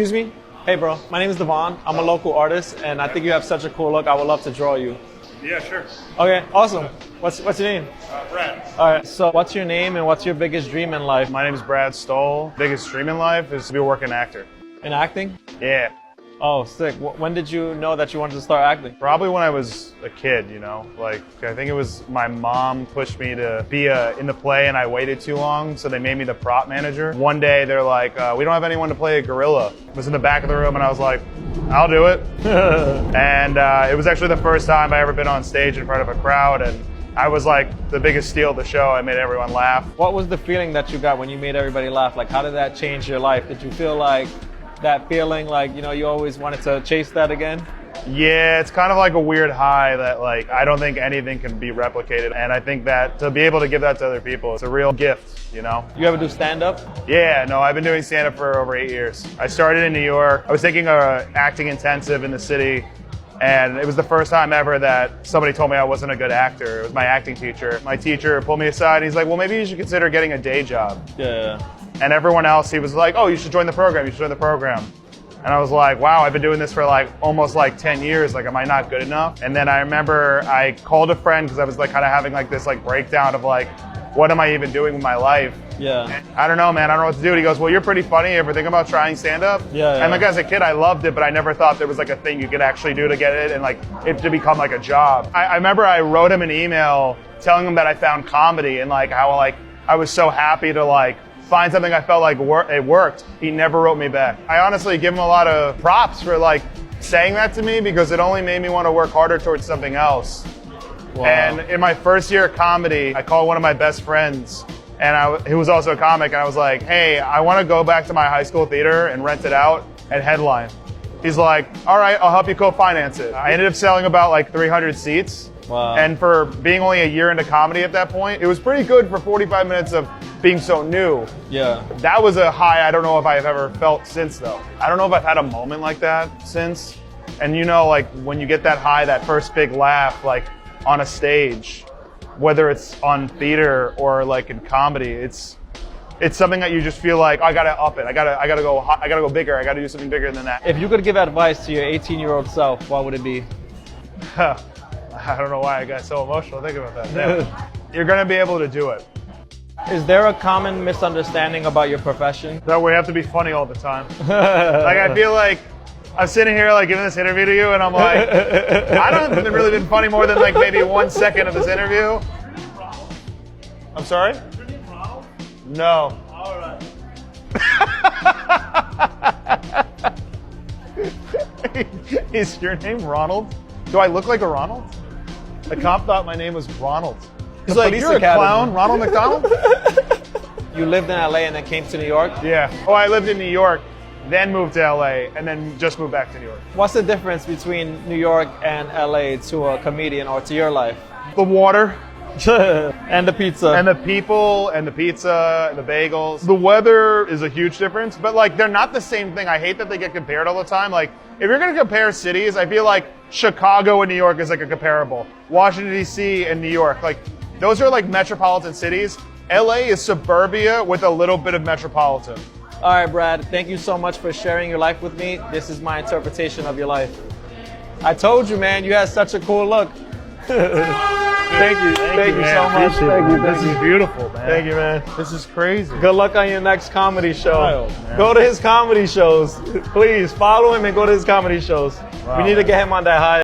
Excuse me? Hey bro, my name is Devon. I'm a local artist and I think you have such a cool look. I would love to draw you. Yeah, sure. Okay, awesome. What's your name? Brad. Alright, so what's your name and what's your biggest dream in life? My name is Brad Stoll. Biggest dream in life is to be a working actor. In acting? Yeah. Oh, sick. When did you know that you wanted to start acting? Probably when I was a kid, you know? Like, I think it was my mom pushed me to be in the play and I waited too long, so they made me the prop manager. One day they're like, we don't have anyone to play a gorilla. I was in the back of the room and I was like, I'll do it. And it was actually the first time I ever been on stage in front of a crowd, and I was like the biggest steal of the show. I made everyone laugh. What was the feeling that you got when you made everybody laugh? Like, how did that change your life? Did you feel like that feeling like, you know, you always wanted to chase that again? Yeah, it's kind of like a weird high that like I don't think anything can be replicated, and I think that to be able to give that to other people, it's a real gift, you know? You ever do stand-up? Yeah, no, I've been doing stand-up for over 8 years. I started in New York. I was taking a acting intensive in the city, and it was the first time ever that somebody told me I wasn't a good actor. It was my acting teacher. My teacher pulled me aside and he's like, well, maybe you should consider getting a day job. Yeah. And everyone else, he was like, oh, you should join the program, you should join the program. And I was like, wow, I've been doing this for like almost like 10 years. Like, am I not good enough? And then I remember I called a friend because I was like kind of having like this like breakdown of like, what am I even doing with my life? Yeah. And I don't know, man. I don't know what to do. And he goes, well, you're pretty funny. You ever think about trying stand-up? Yeah. And like as a kid, I loved it, but I never thought there was like a thing you could actually do to get it and like it to become like a job. I remember I wrote him an email telling him that I found comedy and like how like I was so happy to like find something I felt like it worked. He never wrote me back. I honestly give him a lot of props for like saying that to me because it only made me want to work harder towards something else. Wow. And in my first year of comedy, I called one of my best friends, and he was also a comic, and I was like, hey, I want to go back to my high school theater and rent it out and headline. He's like, all right, I'll help you co-finance it. I ended up selling about like 300 seats. Wow. And for being only a year into comedy at that point, it was pretty good for 45 minutes of being so new. Yeah. That was a high I don't know if I've ever felt since, though. I don't know if I've had a moment like that since. And you know, like when you get that high, that first big laugh, like on a stage, whether it's on theater or like in comedy, it's something that you just feel like, I gotta up it. I gotta go bigger. I gotta do something bigger than that. If you could give advice to your 18-year-old self, what would it be? I don't know why I got so emotional thinking about that. Yeah. You're gonna be able to do it. Is there a common misunderstanding about your profession? That we have to be funny all the time. Like I feel like I'm sitting here like giving this interview to you and I'm like, I don't really been funny more than like maybe 1 second of this interview. I'm sorry? No. All right. Is your name Ronald? Do I look like a Ronald? The cop thought my name was Ronald. He's like, Police you're Academy. a clown, Ronald McDonald? You lived in LA and then came to New York? Yeah. Oh, I lived in New York, then moved to LA, and then just moved back to New York. What's the difference between New York and LA to a comedian or to your life? The water. And the pizza. And the people, and the pizza, and the bagels. The weather is a huge difference, but like they're not the same thing. I hate that they get compared all the time. Like if you're gonna compare cities, I feel like Chicago and New York is like a comparable. Washington DC and New York, like those are like metropolitan cities. LA is suburbia with a little bit of metropolitan. All right, Brad, thank you so much for sharing your life with me. This is my interpretation of your life. I told you, man, you had such a cool look. Thank you so much. Thank you. This is beautiful, man. Thank you, man. This is crazy. Good luck on your next comedy show. Wild, go to his comedy shows. Please follow him and go to his comedy shows. Wow, we need to get him on that high.